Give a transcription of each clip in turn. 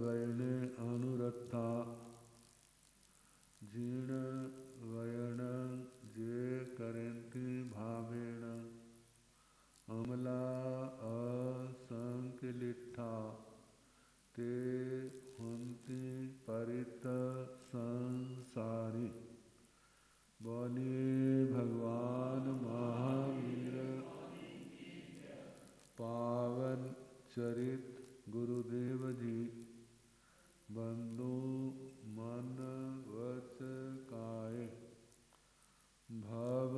वयने अनुरक्ता जीर्ण वयन जे करंती भावेण अमला असंकलिठा ते हुंती परित संसारी। बोलिए भगवान महावीर पावन चरित गुरुदेव जी बंधु मन वच काये भव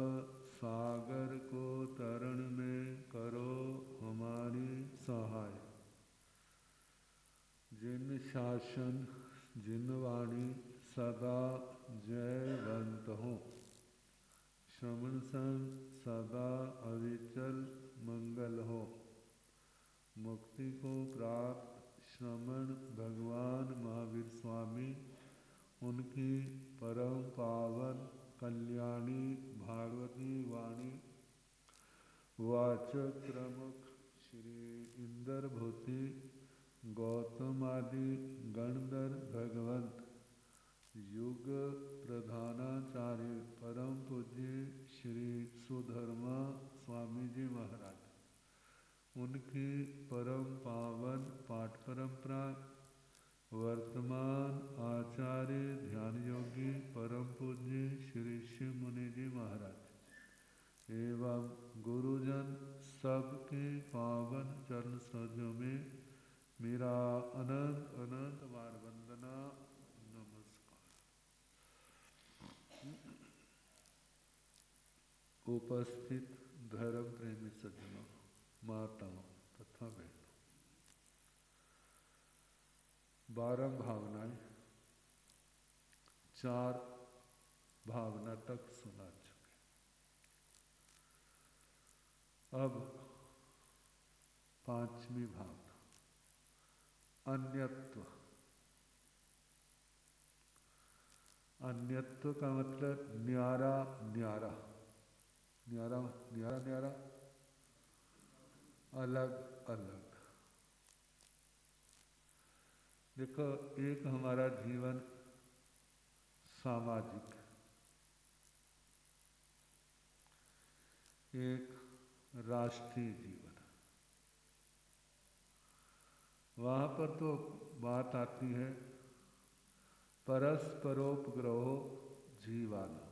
सागर को तरण में करो हमारी सहाय। जिन शासन जिन वाणी सदा जयवंत हो श्रवण संग सदा अविचल मंगल हो। मुक्ति को प्राप्त श्रमण भगवान महावीर स्वामी उनकी परम पावन कल्याणी भागवती वाणी वाचक प्रमुख श्री इंद्र भूति गौतम आदि गणधर भगवंत युग प्रधानाचार्य परम पूज्य श्री सुधर्मा स्वामी जी महाराज उनकी परम पावन पाठ परंपरा वर्तमान आचार्य ध्यान योगी परम पूज्य श्री शिव मुनि जी महाराज एवं गुरुजन सबके पावन चरण सरोजों में मेरा अनंत अनंत बार वंदना नमस्कार। उपस्थित धर्म प्रेमी सज्जनों माताओं तथा बहनों, 12 भावनाएं 4 भावना तक सुना चुके। अब 5वीं भावना अन्यत्व। अन्यत्व का मतलब न्यारा न्यारा न्यारा न्यारा न्यारा अलग अलग। देखो, एक हमारा जीवन सामाजिक, एक राष्ट्रीय जीवन। वहाँ पर तो बात आती है परस्परोपग्रहो जीवाना।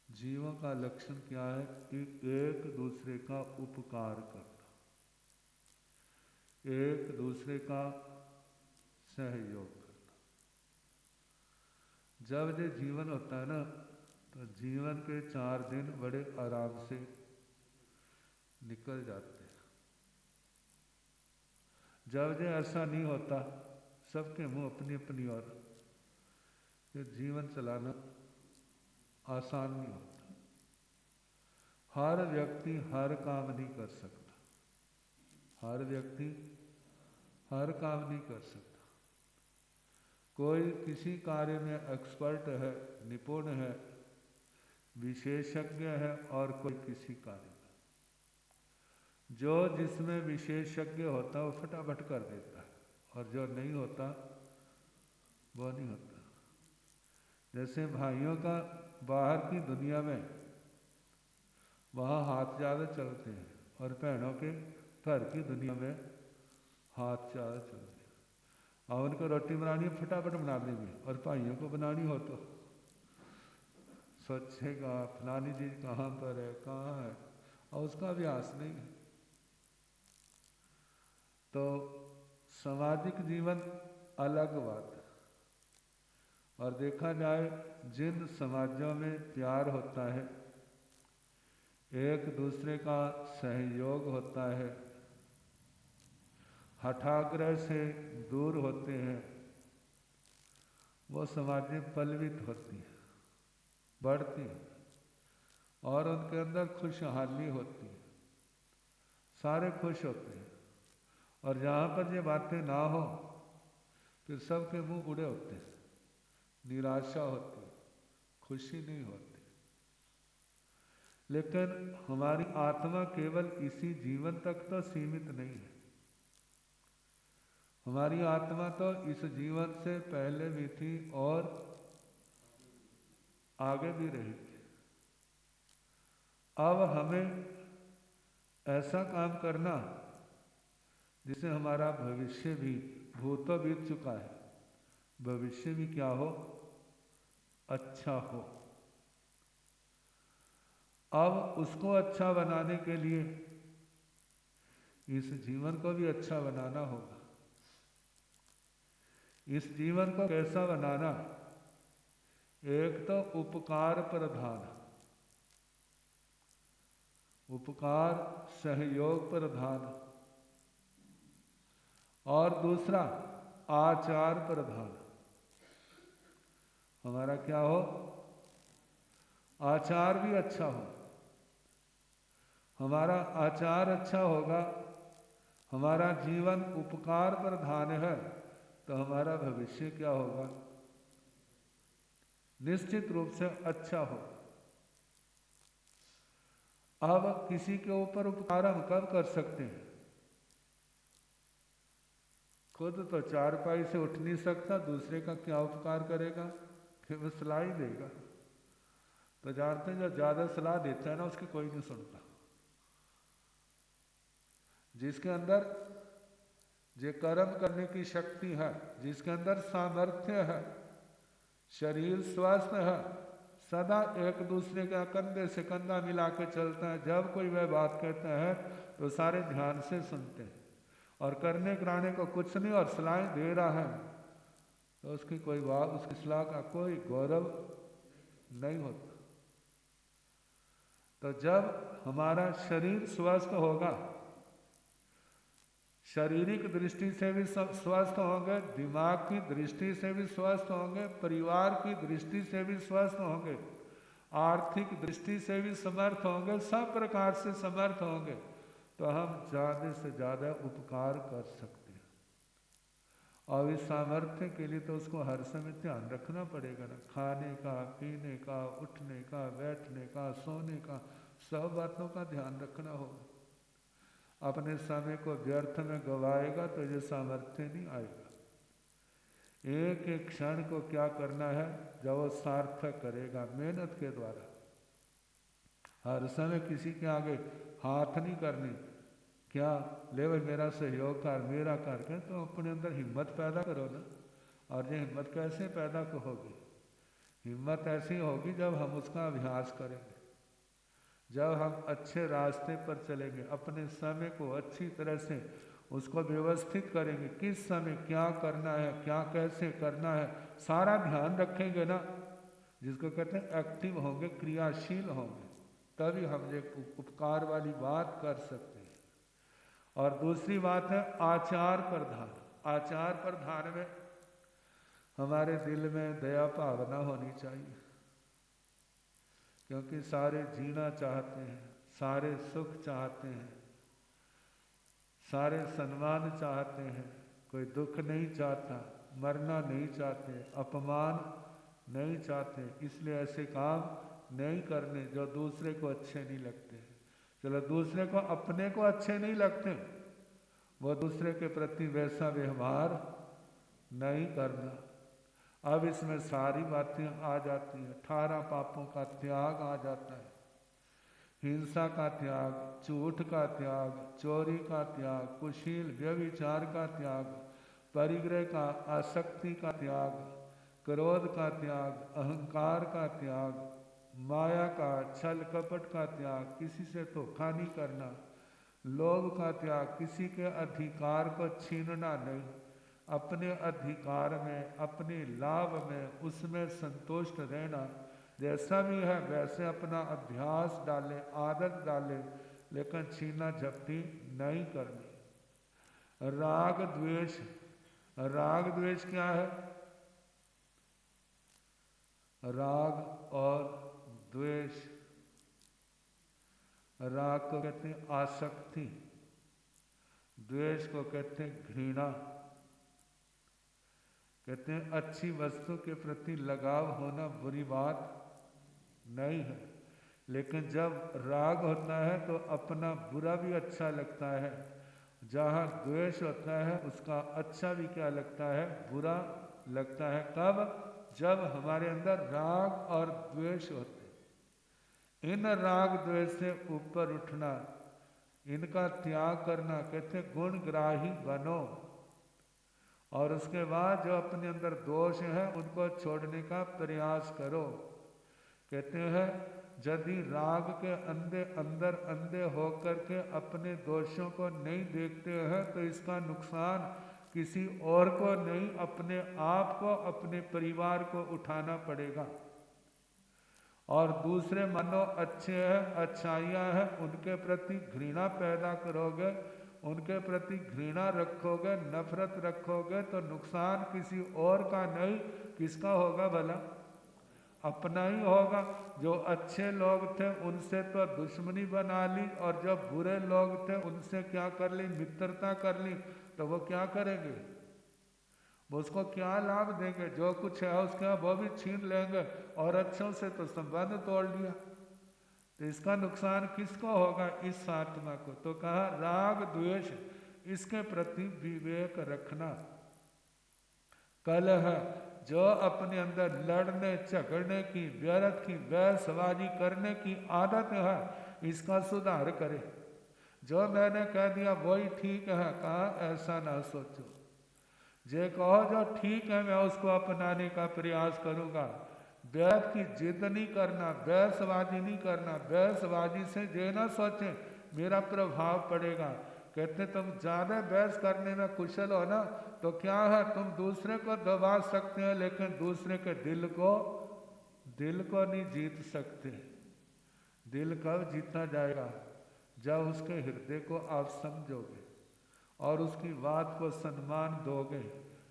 जीवों का लक्षण क्या है कि एक दूसरे का उपकार करना, एक दूसरे का सहयोग करना। जब ये जीवन होता है ना, तो जीवन के 4 दिन बड़े आराम से निकल जाते हैं। जब ये ऐसा नहीं होता, सबके मुंह अपनी अपनी ओर, ये जीवन चलाना आसान नहीं होता। हर व्यक्ति हर काम नहीं कर सकता, हर व्यक्ति हर काम नहीं कर सकता। कोई किसी कार्य में एक्सपर्ट है, निपुण है, विशेषज्ञ है, और कोई किसी कार्य में। जो जिसमें विशेषज्ञ होता है वो फटाफट कर देता है, और जो नहीं होता वो नहीं होता। जैसे भाइयों का बाहर की दुनिया में वहाँ हाथ ज़्यादा चलते हैं, और बहनों के घर की दुनिया में हाथ ज़्यादा चलते हैं। और उनको रोटी बनानी है फटाफट बना देंगे, और भाइयों को बनानी हो तो सोचेगा फलानी चीज़ कहाँ पर है, कहाँ है, और उसका अभ्यास नहीं है। तो सामाजिक जीवन अलग बात है। और देखा जाए जिन समाजों में प्यार होता है, एक दूसरे का सहयोग होता है, हठाग्रह से दूर होते हैं, वो समाजें पल्लवित होती हैं, बढ़ती हैं, और उनके अंदर खुशहाली होती है, सारे खुश होते हैं। और जहाँ पर ये बातें ना हो, फिर सबके मुंह उड़े होते हैं, निराशा होती है, खुशी नहीं होती। लेकिन हमारी आत्मा केवल इसी जीवन तक तो सीमित नहीं है। हमारी आत्मा तो इस जीवन से पहले भी थी और आगे भी रहेगी। अब हमें ऐसा काम करना जिससे हमारा भविष्य भी, भूत तो बीत चुका है, भविष्य भी क्या हो, अच्छा हो। अब उसको अच्छा बनाने के लिए इस जीवन को भी अच्छा बनाना होगा। इस जीवन को कैसा बनाना? एक तो उपकार प्रधान, उपकार सहयोग प्रधान, और दूसरा आचार प्रधान। हमारा क्या हो? आचार भी अच्छा हो। हमारा आचार अच्छा होगा, हमारा जीवन उपकार प्रधान है, तो हमारा भविष्य क्या होगा? निश्चित रूप से अच्छा हो। अब किसी के ऊपर उपकार हम कब कर सकते हैं? खुद तो चारपाई से उठ नहीं सकता, दूसरे का क्या उपकार करेगा? कि वो सलाह ही देगा। तो जानते हैं, जो ज्यादा सलाह देता है ना, उसकी कोई नहीं सुनता। जिसके अंदर जो कर्म करने की शक्ति है, जिसके अंदर सामर्थ्य है, शरीर स्वस्थ है, सदा एक दूसरे का कंधे से कंधा मिला के चलता है। जब कोई वह बात कहता है तो सारे ध्यान से सुनते हैं, और करने कराने को कुछ नहीं और सलाहें दे रहा है, तो उसकी कोई बात, उसकी सलाह का कोई गौरव नहीं होता। तो जब हमारा शरीर स्वस्थ होगा, शारीरिक दृष्टि से भी स्वस्थ होंगे, दिमाग की दृष्टि से भी स्वस्थ होंगे, परिवार की दृष्टि से भी स्वस्थ होंगे, आर्थिक दृष्टि से भी समर्थ होंगे, सब प्रकार से समर्थ होंगे, तो हम ज़्यादा से ज़्यादा उपकार कर सकते हैं। और इस सामर्थ्य के लिए तो उसको हर समय ध्यान रखना पड़ेगा ना, खाने का, पीने का, उठने का, बैठने का, सोने का, सब बातों का ध्यान रखना होगा। अपने समय को व्यर्थ में गवाएगा तो ये सामर्थ्य नहीं आएगा। एक एक क्षण को क्या करना है, जब वो सार्थक करेगा मेहनत के द्वारा। हर समय किसी के आगे हाथ नहीं करनी, क्या ले भाई मेरा सहयोग कर, मेरा करके, तो अपने अंदर हिम्मत पैदा करो ना। और ये हिम्मत कैसे पैदा होगी? हिम्मत ऐसी होगी जब हम उसका अभ्यास करेंगे, जब हम अच्छे रास्ते पर चलेंगे, अपने समय को अच्छी तरह से उसको व्यवस्थित करेंगे, किस समय क्या करना है, क्या कैसे करना है, सारा ध्यान रखेंगे ना, जिसको कहते हैं एक्टिव होंगे, क्रियाशील होंगे, तभी हम एक उपकार वाली बात कर सकते हैं। और दूसरी बात है आचार प्रधान। आचार प्रधान में हमारे दिल में दया भावना होनी चाहिए, क्योंकि सारे जीना चाहते हैं, सारे सुख चाहते हैं, सारे सम्मान चाहते हैं, कोई दुख नहीं चाहता, मरना नहीं चाहते, अपमान नहीं चाहते, इसलिए ऐसे काम नहीं करने जो दूसरे को अच्छे नहीं लगते। चलो, दूसरे को, अपने को अच्छे नहीं लगते, वो दूसरे के प्रति वैसा व्यवहार नहीं करना। अब इसमें सारी बातें आ जाती हैं, 18 पापों का त्याग आ जाता है, हिंसा का त्याग, झूठ का त्याग, चोरी का त्याग, कुशील व्यभिचार का त्याग, परिग्रह का, आसक्ति का त्याग, क्रोध का त्याग, अहंकार का त्याग, माया का, छल कपट का त्याग, किसी से धोखा नहीं करना, लोभ का त्याग, किसी के अधिकार को छीनना नहीं, अपने अधिकार में, अपने लाभ में, उसमें संतुष्ट रहना, जैसा भी है वैसे अपना अभ्यास डाले, आदत डाले, लेकिन छीना झपटी नहीं करनी। राग द्वेष, राग द्वेष क्या है? राग और द्वेष, राग को कहते हैं आसक्ति, द्वेष को कहते हैं घृणा। कहते हैं अच्छी वस्तु के प्रति लगाव होना बुरी बात नहीं है, लेकिन जब राग होता है तो अपना बुरा भी अच्छा लगता है, जहाँ द्वेष होता है उसका अच्छा भी क्या लगता है, बुरा लगता है। कब? जब हमारे अंदर राग और द्वेष होते। इन राग द्वेष से ऊपर उठना, इनका त्याग करना, कहते गुणग्राही बनो। और उसके बाद जो अपने अंदर दोष है उनको छोड़ने का प्रयास करो। कहते हैं यदि राग के अंदर अंधे होकर के अपने दोषों को नहीं देखते हैं तो इसका नुकसान किसी और को नहीं, अपने आप को, अपने परिवार को उठाना पड़ेगा। और दूसरे मानो अच्छे हैं, अच्छाइयाँ हैं, उनके प्रति घृणा पैदा करोगे, उनके प्रति घृणा रखोगे, नफरत रखोगे तो नुकसान किसी और का नहीं, किसका होगा भला? अपना ही होगा। जो अच्छे लोग थे उनसे तो दुश्मनी बना ली, और जो बुरे लोग थे उनसे क्या कर ली? मित्रता कर ली। तो वो क्या करेंगे? वो उसको क्या लाभ देंगे? जो कुछ है उसका वो भी छीन लेंगे, और अच्छों से तो संबंध तोड़ लिया। तो इसका नुकसान किसको होगा? इस आत्मा को। तो कहा राग द्वेष, इसके प्रति विवेक रखना। कलह, जो अपने अंदर लड़ने झगड़ने की, व्यर्थ की बहसबाजी करने की आदत है, इसका सुधार करे। जो मैंने कह दिया वही ठीक है, कहा ऐसा ना सोचो। जे कहो जो ठीक है मैं उसको अपनाने का प्रयास करूँगा। व्यर्थ की जिद नहीं करना, बहसबाजी नहीं करना। बहसबाजी से ये ना सोचें मेरा प्रभाव पड़ेगा। कहते तुम ज़्यादा बहस करने में कुशल हो ना तो क्या है, तुम दूसरे को दबा सकते हैं लेकिन दूसरे के दिल को नहीं जीत सकते। दिल कब जीता जाएगा? जब उसके हृदय को आप समझोगे और उसकी बात को सम्मान दोगे।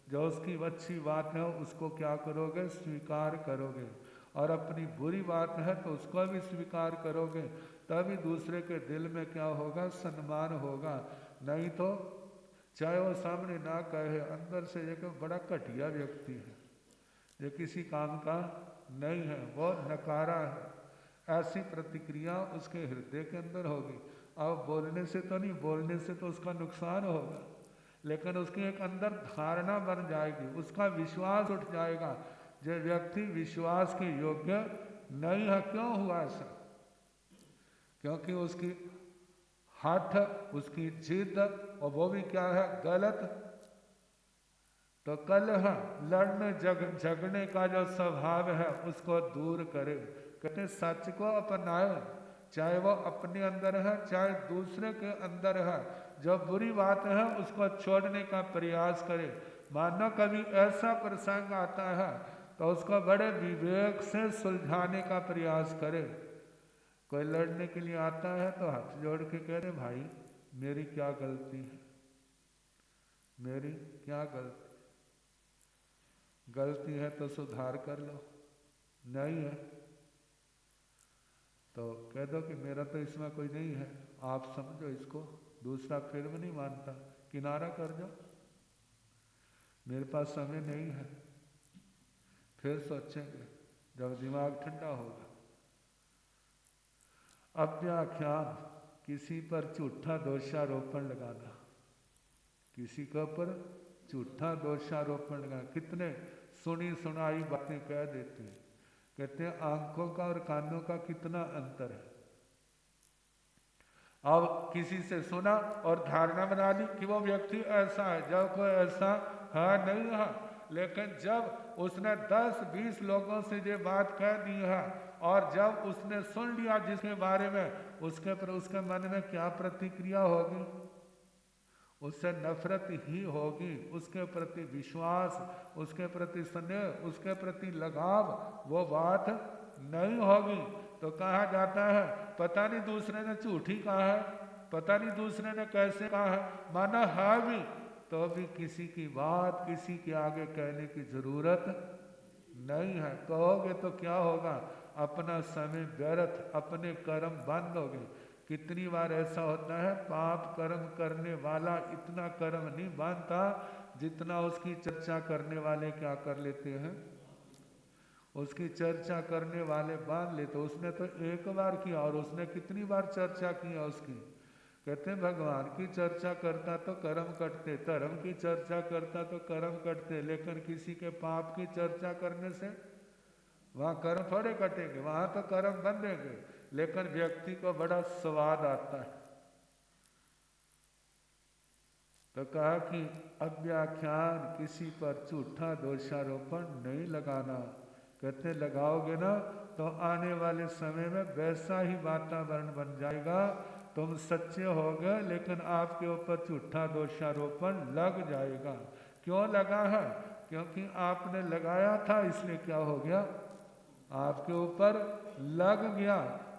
जो उसकी अच्छी बात है उसको क्या करोगे? स्वीकार करोगे। और अपनी बुरी बात है तो उसको भी स्वीकार करोगे, तभी दूसरे के दिल में क्या होगा? सम्मान होगा। नहीं तो चाहे वो सामने ना कहे, अंदर से एक बड़ा घटिया व्यक्ति है, ये किसी काम का नहीं है, वो नकारा है, ऐसी प्रतिक्रिया उसके हृदय के अंदर होगी। अब बोलने से तो नहीं, बोलने से तो उसका नुकसान होगा, लेकिन उसकी एक अंदर धारणा बन जाएगी, उसका विश्वास उठ जाएगा। जो व्यक्ति विश्वास के योग्य नहीं है, क्यों हुआ ऐसा? क्योंकि उसकी हठ, उसकी जिद, और वो भी क्या है? गलत। तो कलह, लड़ने झगड़ने का जो स्वभाव है उसको दूर करे। कहते सच को अपनाए, चाहे वो अपने अंदर है चाहे दूसरे के अंदर है। जो बुरी बात है उसको छोड़ने का प्रयास करे। मानो कभी ऐसा प्रसंग आता है तो उसको बड़े विवेक से सुलझाने का प्रयास करे। कोई लड़ने के लिए आता है तो हाथ जोड़ के कह रहे भाई मेरी क्या गलती है, मेरी क्या गलती है तो सुधार कर लो। नहीं है तो कह दो कि मेरा तो इसमें कोई नहीं है, आप समझो इसको। दूसरा फिर भी नहीं मानता, किनारा कर दो, मेरे पास समय नहीं है, फिर सोचेंगे जब दिमाग ठंडा होगा। अव्याख्यान, किसी पर झूठा दोषारोपण लगाना, किसी के ऊपर झूठा दोषारोपण लगाना। कितने सुनी सुनाई बातें कह देते हैं। कहते हैं आंखों का और कानों का कितना अंतर है। अब किसी से सुना और धारणा बना ली कि वो व्यक्ति ऐसा है, जब कोई ऐसा है नहीं है। लेकिन जब उसने 10-20 लोगों से ये बात कह दी है और जब उसने सुन लिया जिसके बारे में, उसके मन में क्या प्रतिक्रिया होगी? उससे नफरत ही होगी। उसके प्रति विश्वास, उसके प्रति स्नेह, उसके प्रति लगाव वो बात नहीं होगी। तो कहा जाता है पता नहीं दूसरे ने झूठी कहा है, पता नहीं दूसरे ने कैसे कहा है, माना है भी तो भी किसी की बात किसी के आगे कहने की जरूरत नहीं है। कहोगे तो क्या होगा? अपना समय व्यर्थ, अपने कर्म बंद हो गए। कितनी बार ऐसा होता है पाप कर्म करने वाला इतना कर्म नहीं बांधता जितना उसकी चर्चा करने वाले क्या कर लेते हैं, उसकी चर्चा करने वाले बांध लेते। उसने तो एक बार किया और उसने कितनी बार चर्चा की है उसकी। कहते हैं भगवान की चर्चा करता तो कर्म कटते, धर्म की चर्चा करता तो कर्म कटते, लेकिन किसी के पाप की चर्चा करने से वहाँ कर्म थोड़े कटेंगे, वहाँ तो कर्म बंधेंगे, लेकिन व्यक्ति को बड़ा स्वाद आता है। तो कहा कि अव्याख्यान किसी पर झूठा दोषारोपण नहीं लगाना। कहते लगाओगे ना तो आने वाले समय में वैसा ही वातावरण बन जाएगा, तुम सच्चे होगे लेकिन आपके ऊपर झूठा दोषारोपण लग जाएगा। क्यों लगा है? क्योंकि आपने लगाया था, इसलिए क्या हो गया, आपके ऊपर लग गया।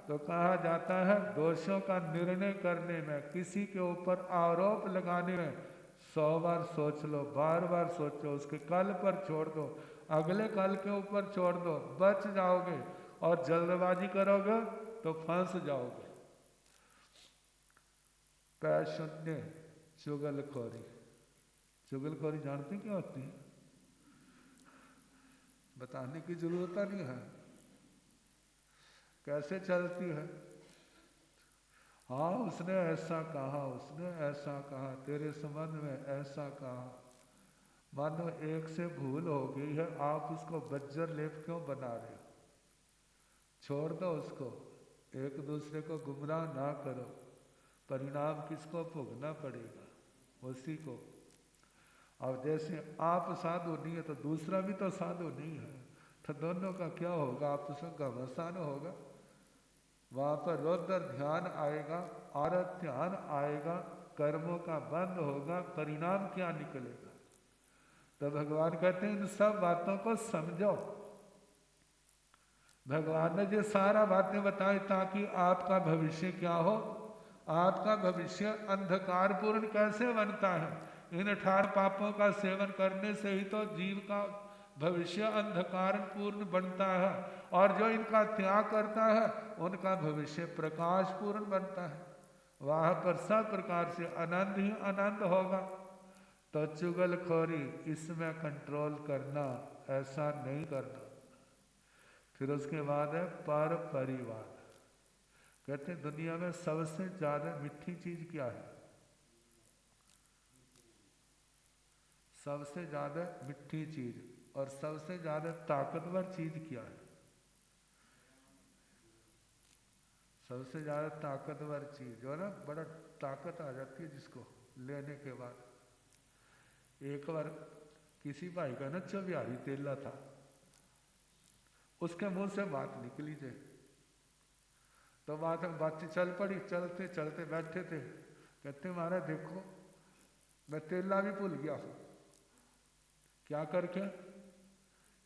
तो कहा जाता है दोषों का निर्णय करने में, किसी के ऊपर आरोप लगाने में 100 बार सोच लो, बार बार सोचो, उसके कल पर छोड़ दो, अगले कल के ऊपर छोड़ दो, बच जाओगे। और जल्दबाजी करोगे तो फंस जाओगे। पै शून्य चुगलखोरी। चुगलखोरी जानते क्या होती है? बताने की जरूरत नहीं है, कैसे चलती है। हाँ उसने ऐसा कहा, उसने ऐसा कहा, तेरे संबंध में ऐसा कहा। मानो एक से भूल हो गई है, आप उसको बज्जर लेप क्यों बना रहे हो? छोड़ दो उसको, एक दूसरे को गुमराह ना करो। परिणाम किसको भोगना पड़ेगा? उसी को। अब जैसे आप साधु नहीं है तो दूसरा भी तो साधु नहीं है, तो दोनों का क्या होगा? आपस में घमासान होगा। वहाँ पर रौद्र ध्यान आएगा, आरत ध्यान आएगा, कर्मों का बंद होगा, परिणाम क्या निकलेगा? तो भगवान कहते हैं इन सब बातों को समझो। भगवान ने जो सारा बातें बताई ताकि आपका भविष्य क्या हो, आपका भविष्य अंधकारपूर्ण कैसे बनता है। इन 18 पापों का सेवन करने से ही तो जीव का भविष्य अंधकारपूर्ण बनता है, और जो इनका त्याग करता है उनका भविष्य प्रकाशपूर्ण बनता है। वहाँ पर सब प्रकार से आनंद ही आनंद होगा। तो चुगलखोरी, इसमें कंट्रोल करना, ऐसा नहीं करना। फिर उसके बाद है पर परिवार। कहते हैं दुनिया में सबसे ज्यादा मीठी चीज क्या है? सबसे ज्यादा मीठी चीज और सबसे ज्यादा ताकतवर चीज क्या है? सबसे ज्यादा ताकतवर चीज जो ना, बड़ा ताकत आ जाती है जिसको लेने के बाद। एक बार किसी भाई का ना चौबिहारी तेला था, उसके मुंह से बात निकली थे, तो बात चल पड़ी। चलते चलते बैठे थे, कहते महाराज देखो मैं तेला भी भूल गया हूं, क्या करके?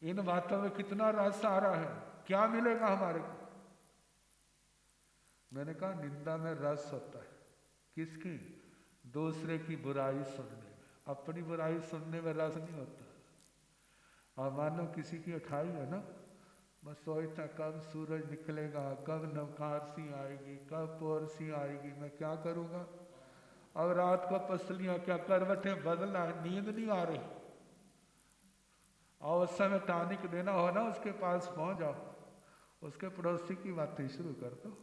इन बातों में कितना रस आ रहा है, क्या मिलेगा हमारे को? मैंने कहा निंदा में रस होता है। किसकी? दूसरे की बुराई सुनने में, अपनी बुराई सुनने में रस नहीं होता। और मानो किसी की अठाई है ना, बस सोचता कब सूरज निकलेगा, कब नवकारसी आएगी, कब पोरसी आएगी, मैं क्या करूँगा। अब रात को पसलियाँ क्या करवटें बदलना है, नींद नहीं आ रही। और उस समय टानिक देना हो ना, उसके पास पहुँच जाओ, उसके पड़ोसी की बातें शुरू कर दो,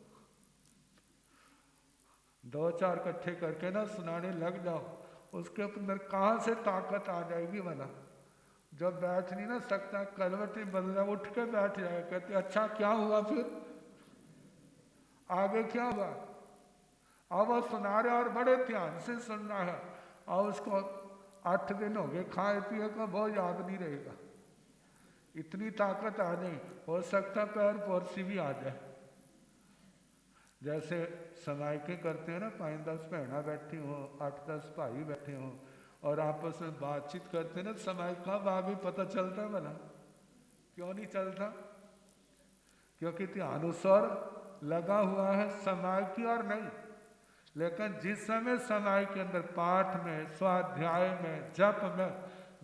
2-4 इकट्ठे करके ना सुनाने लग जाओ। उसके अंदर कहाँ से ताकत आ जाएगी भला? जब बैठ नहीं ना सकता, करवटें बदला, उठ के बैठ जाए, कहते अच्छा क्या हुआ फिर, आगे क्या हुआ? अब वो सुना रहे और बड़े ध्यान से सुनना है, और उसको 8 दिन हो गए खाए पिए को, बहुत याद नहीं रहेगा। इतनी ताकत आ जाए, हो सकता पैर पोरसी भी आ जाए। जैसे समायके करते हैं ना, 5-10 बहना बैठी हो, 8-10 भाई बैठे हों और आपस में बातचीत करते हैं ना, समय कब आगे पता चलता है भला? क्यों नहीं चलता? क्योंकि ध्यानुसार लगा हुआ है, समय की और नहीं। लेकिन जिस समय समय के अंदर पाठ में, स्वाध्याय में, जप में,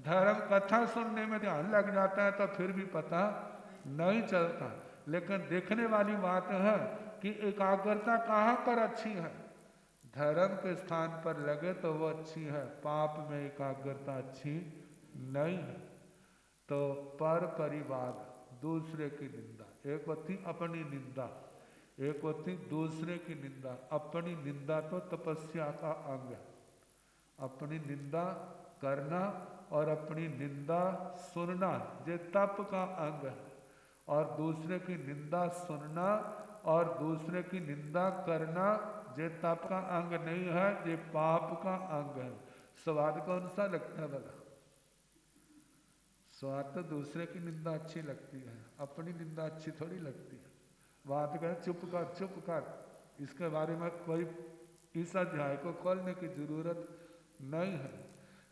धर्म कथा सुनने में ध्यान लग जाता है तो फिर भी पता नहीं चलता। लेकिन देखने वाली बात है कि एकाग्रता कहाँ पर अच्छी है। धर्म के स्थान पर लगे तो वो अच्छी है, पाप में एकाग्रता अच्छी नहीं है। तो पर परिवार, दूसरे की निंदा, एक होती अपनी निंदा, एक होती दूसरे की निंदा। अपनी निंदा तो तपस्या का अंग है, अपनी निंदा करना और अपनी निंदा सुनना ये तप का अंग है। और दूसरे की निंदा सुनना और दूसरे की निंदा करना ये तप का अंग नहीं है, ये पाप का अंग है। स्वाद कौन सा लगता है भला? स्वाद तो दूसरे की निंदा अच्छी लगती है, अपनी निंदा अच्छी थोड़ी लगती है। बात करें चुप कर चुप कर, इसके बारे में कोई इस अध्याय को खोलने की जरूरत नहीं है।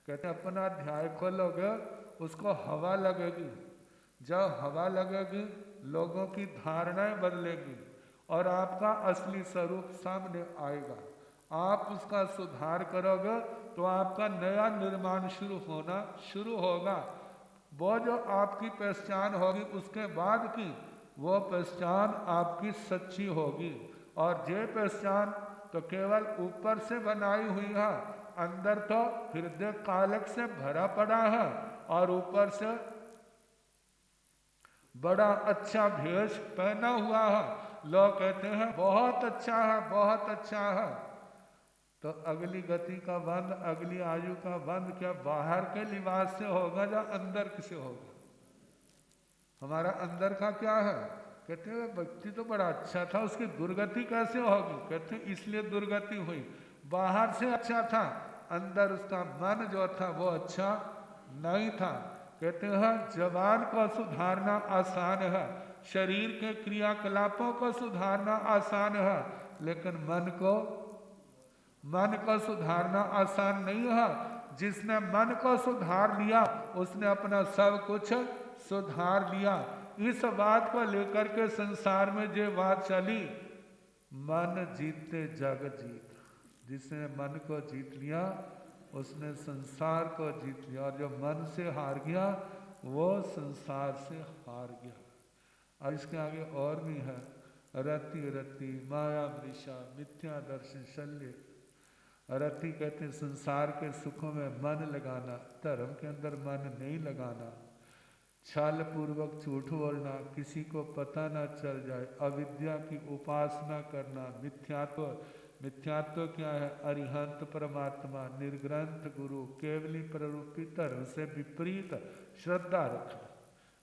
कहते अपना अध्याय खोलोगे उसको हवा लगेगी, जब हवा लगेगी लोगों की धारणाएं बदलेगी और आपका असली स्वरूप सामने आएगा। आप उसका सुधार करोगे तो आपका नया निर्माण शुरू होगा। वो जो आपकी पहचान होगी उसके बाद की वो पहचान आपकी सच्ची होगी। और ये पहचान तो केवल ऊपर से बनाई हुई है, अंदर तो हृदय कालक से भरा पड़ा है और ऊपर से बड़ा अच्छा भेष पहना हुआ है। लोग कहते हैं बहुत अच्छा है बहुत अच्छा है। तो अगली गति का बंध, अगली आयु का बंध क्या बाहर के लिबास से होगा या अंदर से होगा? हमारा अंदर का क्या है? कहते हैं व्यक्ति तो बड़ा अच्छा था, उसकी दुर्गति कैसे होगी? कहते हैं इसलिए दुर्गति हुई, बाहर से अच्छा था, अंदर उसका मन जो था वो अच्छा नहीं था। कहते हैं जबान को सुधारना आसान है, शरीर के क्रियाकलापों को सुधारना आसान है, लेकिन मन को सुधारना आसान नहीं है। जिसने मन को सुधार लिया उसने अपना सब कुछ सुधार लिया। इस बात को लेकर के संसार में जो बात चली, मन जीते जग जीत। जिसने मन को जीत लिया उसने संसार को जीत लिया, और जो मन से हार गया वो संसार से हार गया। और इसके आगे और भी है, रति रति माया मृषा मिथ्या दर्शन शल्य। रति कहते हैं संसार के सुखों में मन लगाना, धर्म के अंदर मन नहीं लगाना, छल पूर्वक झूठ बोलना, किसी को पता ना चल जाए, अविद्या की उपासना करना, मिथ्यात्व क्या है? अरिहंत परमात्मा, निर्ग्रंथ गुरु, केवली प्ररूपी धर्म से विपरीत श्रद्धा रखना,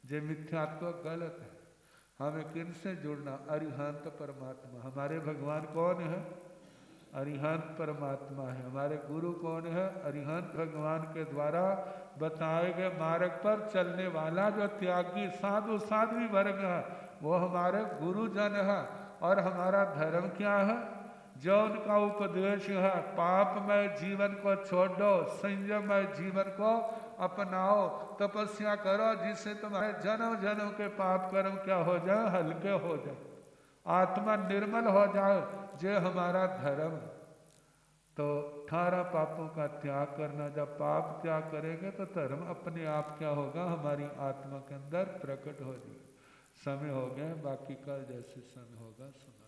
ये मिथ्यात्व गलत है। हमें किन से जुड़ना? अरिहंत परमात्मा। हमारे भगवान कौन है? अरिहंत परमात्मा है। हमारे गुरु कौन है? अरिहंत भगवान के द्वारा बताए गए मार्ग पर चलने वाला जो त्यागी साधु वर्ग है वो हमारे गुरुजन है। और हमारा धर्म क्या है? जो उनका उपदेश है, पापमय जीवन को छोड़ दो, संयममय जीवन को अपनाओ, तपस्या करो जिससे तुम्हारे जन्म जन्म के पाप कर्म क्या हो जाए? हल्के हो जाए, आत्मा निर्मल हो जाए। जे हमारा धर्म। तो 18 पापों का त्याग करना, जब पाप त्याग करेंगे तो धर्म अपने आप क्या होगा? हमारी आत्मा के अंदर प्रकट हो जाएगा। समय हो गया, बाकी कल जैसे समय होगा सुना।